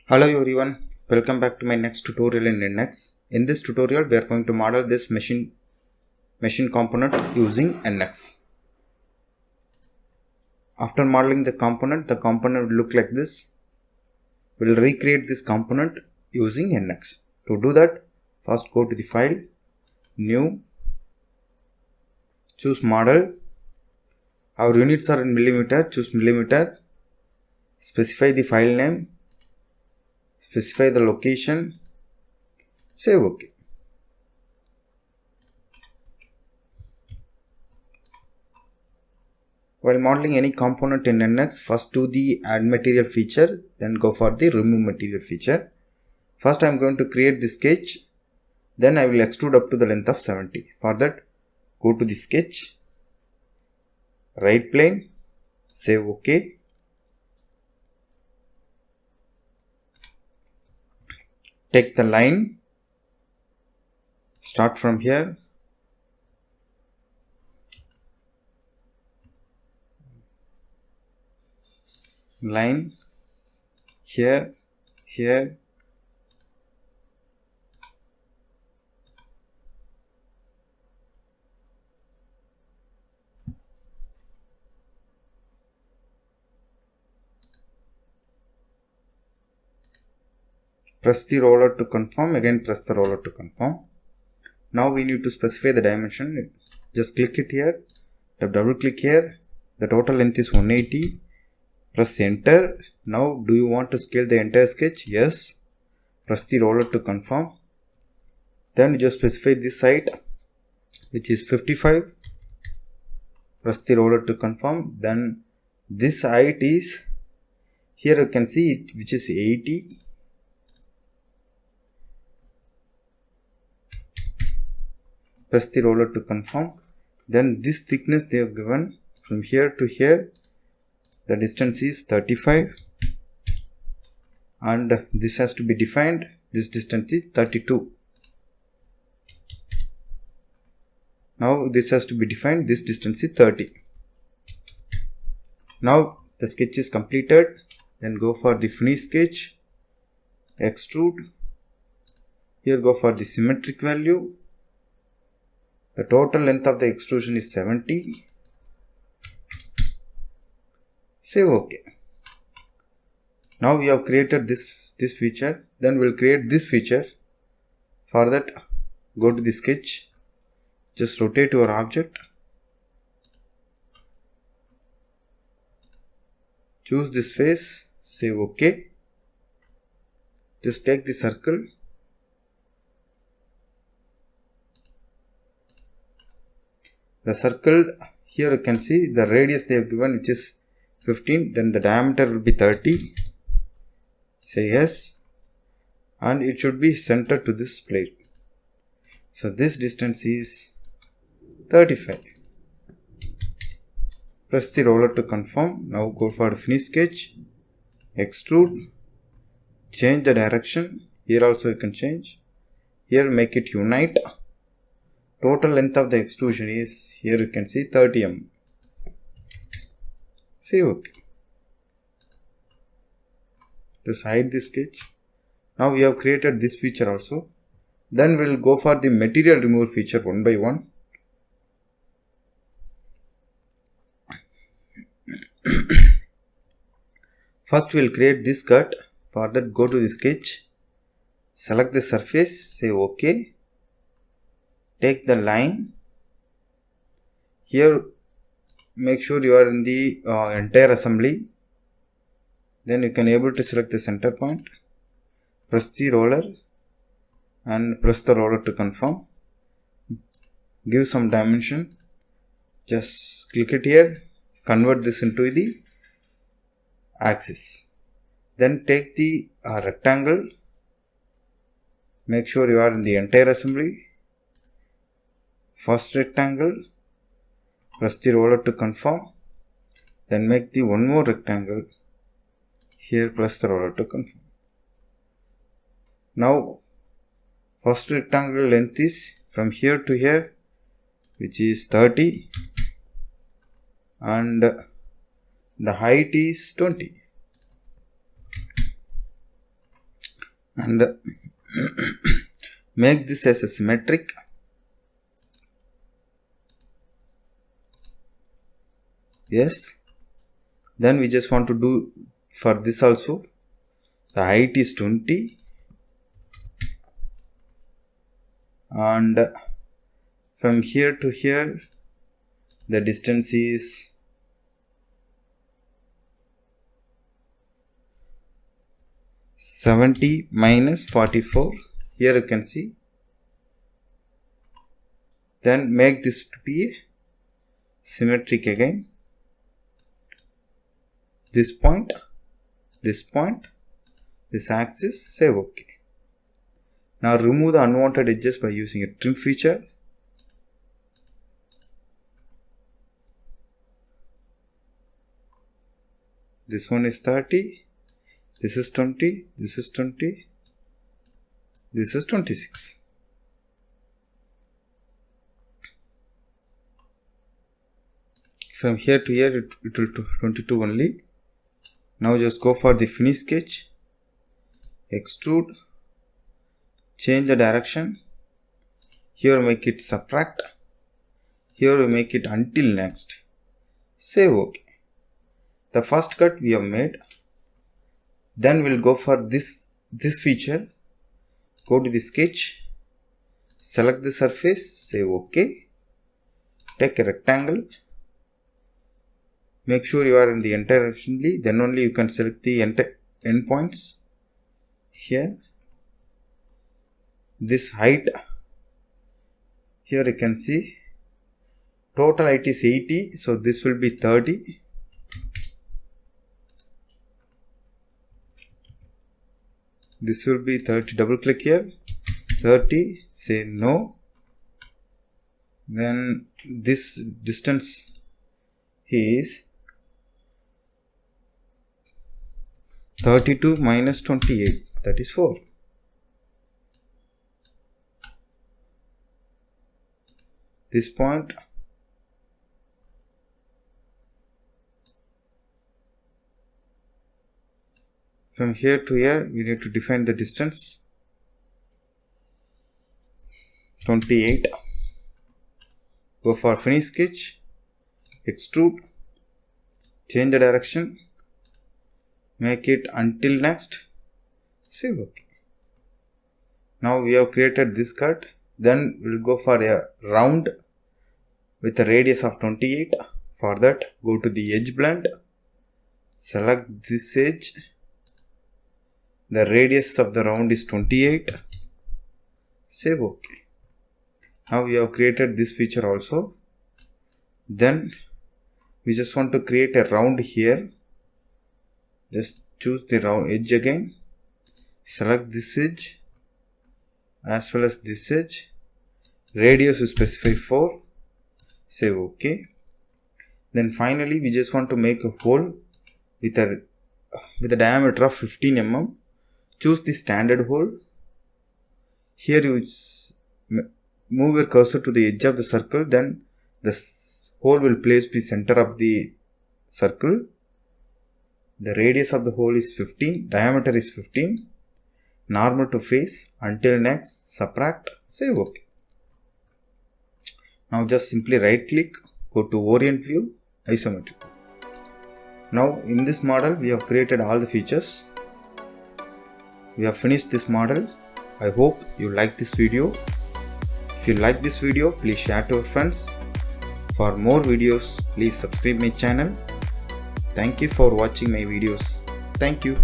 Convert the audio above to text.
Hello everyone, welcome back to my next tutorial in NX. In this tutorial we are going to model this machine component using NX. After modeling the component will look like this. We will recreate this component using NX. To do that, first go to the file, new, choose model. Our units are in millimeter, choose millimeter, specify the file name, specify the location, save OK. While modeling any component in NX, first do the add material feature, then go for the remove material feature. First I am going to create the sketch, then I will extrude up to the length of 70. For that, go to the sketch, right plane, save OK. Take the line, start from here, line, here, press the roller to confirm, again press the roller to confirm. Now we need to specify the dimension. Just click it here, double click here, the total length is 180, press enter. Now do you want to scale the entire sketch? Yes. Press the roller to confirm. Then you just specify this height, which is 55. Press the roller to confirm. Then this height is, here you can see it, which is 80. Press the roller to confirm. Then this thickness they have given from here to here, the distance is 35, and this has to be defined. This distance is 32. Now this has to be defined. This distance is 30. Now the sketch is completed. Then go for the finish sketch, extrude. Here go for the symmetric value. The total length of the extrusion is 70. Save OK. Now we have created this feature. Then we will create this feature. For that, go to the sketch. Just rotate your object. Choose this face. Save OK. Just take the circle. The circle, here you can see the radius they have given, which is 15, then the diameter will be 30. Say yes, and it should be centered to this plate. So this distance is 35. Press the roller to confirm. Now go for the finish sketch, extrude, change the direction. Here also you can change. Here make it unite. Total length of the extrusion is, here you can see 30 mm. Save OK. Just hide the sketch. Now we have created this feature also. Then we will go for the material removal feature one by one. First we will create this cut. For that, go to the sketch, select the surface, say OK. Take the line. Here make sure you are in the entire assembly. Then you can able to select the center point. Press the roller and press the roller to confirm. Give some dimension. Just click it here. Convert this into the axis. Then take the rectangle. Make sure you are in the entire assembly. First rectangle, press the roller to confirm, then make the one more rectangle. Here press the roller to confirm. Now first rectangle length is from here to here, which is 30, and the height is 20. and make this as a symmetric. Yes, then we just want to do for this also. The height is 20 and from here to here the distance is 70 minus 44. Here you can see. Then make this to be symmetric again. This point, this axis, save OK. Now remove the unwanted edges by using a trim feature. This one is 30, this is 20, this is 20, this is 26. From here to here it will 22 only. Now just go for the finish sketch, extrude, change the direction. Here make it subtract, here we make it until next, save OK. The first cut we have made. Then we'll go for this feature, go to the sketch, select the surface, save OK, take a rectangle. Make sure you are in the entire assembly, then only you can select the endpoints. Here, this height, here you can see, total height is 80, so this will be 30. This will be 30, double click here, 30, say no. Then this distance is 32 minus 28, that is 4. This point, from here to here we need to define the distance, 28. Go for finish sketch, extrude, change the direction, make it until next, save OK. Now we have created this cut. Then we'll go for a round with a radius of 28. For that, go to the edge blend, select this edge. The radius of the round is 28, save OK. Now we have created this feature also. Then we just want to create a round here. Just choose the round edge again, select this edge as well as this edge. Radius we specify 4, save OK. Then finally we just want to make a hole with a diameter of 15 mm. Choose the standard hole. Here you move your cursor to the edge of the circle, then the hole will place the center of the circle. The radius of the hole is 15, diameter is 15, normal to face, until next, subtract, save OK. Now just simply right click, go to orient view, isometric. Now in this model we have created all the features. We have finished this model. I hope you like this video. If you like this video, please share to your friends. For more videos, please subscribe my channel. Thank you for watching my videos. Thank you.